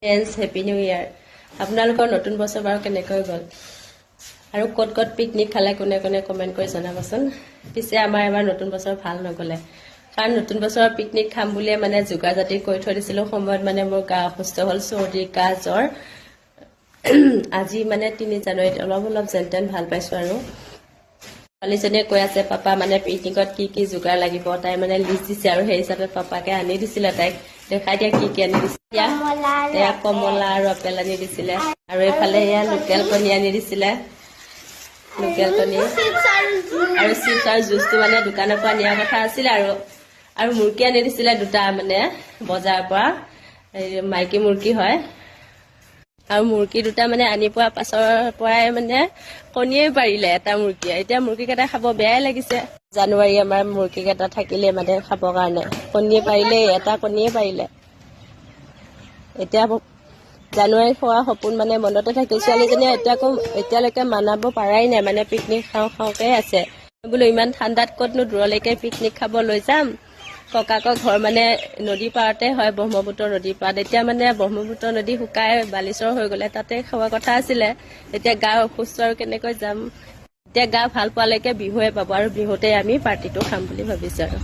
Friends happy new ইয়াৰ। আপোনালোকৰ নতুন বছৰ বাৰু কেনেকৈ গ'ল আৰু ক'ত ক'ত পিকনিক খালে কোনে কোনে কমেণ্ট কৰি জনাবচোন। পিছে আমাৰ এবাৰ নতুন বছৰ ভাল নগ'লে, কাৰণ নতুন বছৰৰ পিকনিক খাম বুলিয়ে মানে যোগাৰ জাতি কৰি থৈ দিছিলোঁ। সময়ত মানে মোৰ গা অসুস্থ হ'ল, চৰ্দি কাহ জ্বৰ। আজি মানে 3 জানুৱাৰীত অলপ যেন তেন ভাল পাইছোঁ আৰু। ছোৱালীজনীয়ে কৈ আছে পাপা মানে পিকনিকত কি কি যোগাৰ লাগিব, তাই মানে লিষ্ট দিছে আৰু সেই হিচাপে পাপাকে আনি দিছিলে। তাইক দেখাই দিয়া কি কি আনি দিছিলে। এয়া কমলা আৰু আপেল আনি দিছিলে, আৰু এইফালে এয়া লোকেল কণী আনি দিছিলে, লোকেল কণী আৰু চিপছ আৰু জুচটো মানে দোকানৰ পৰা নিয়াৰ কথা আছিলে। আৰু মুৰ্গী আনি দিছিলে 2টা মানে বজাৰৰ পৰা, মাইকী মুৰ্গী হয়। আৰু মুৰ্গী 2টা মানে আনি পোৱাৰ পাছৰ পৰাই মানে কণীয়ে পাৰিলে এটা মুৰ্গীয়ে। এতিয়া মুৰ্গীকেইটা খাব বেয়াই লাগিছে। জানুৱাৰী আমাৰ মুৰ্গীকেইটা থাকিলে মানে খাবৰ কাৰণে কণীয়ে পাৰিলে, এটা কণীয়ে পাৰিলে। এতিয়া জানুৱাৰীত খোৱা সপোন মানে মনতে থাকিল। ছোৱালীজনীয়ে এতিয়ালৈকে মানাব পাৰাই নাই, মানে পিকনিক খাওঁকে আছে। বোলো ইমান ঠাণ্ডাত ক'তনো দূৰলৈকে পিকনিক খাব লৈ যাম। ককাকৰ ঘৰ মানে নদী পাৰতে হয়, ব্ৰহ্মপুত্ৰ নদীৰ পাৰত। এতিয়া মানে ব্ৰহ্মপুত্ৰ নদী শুকাই বালিচৰ হৈ গ'লে তাতে খোৱা কথা আছিলে। এতিয়া গা অসুস্থ আৰু কেনেকৈ যাম। এতিয়া গা ভাল পোৱালৈকে বিহুৱে পাব, আৰু বিহুতে আমি পাৰ্টিটো খাম বুলি ভাবিছোঁ আৰু।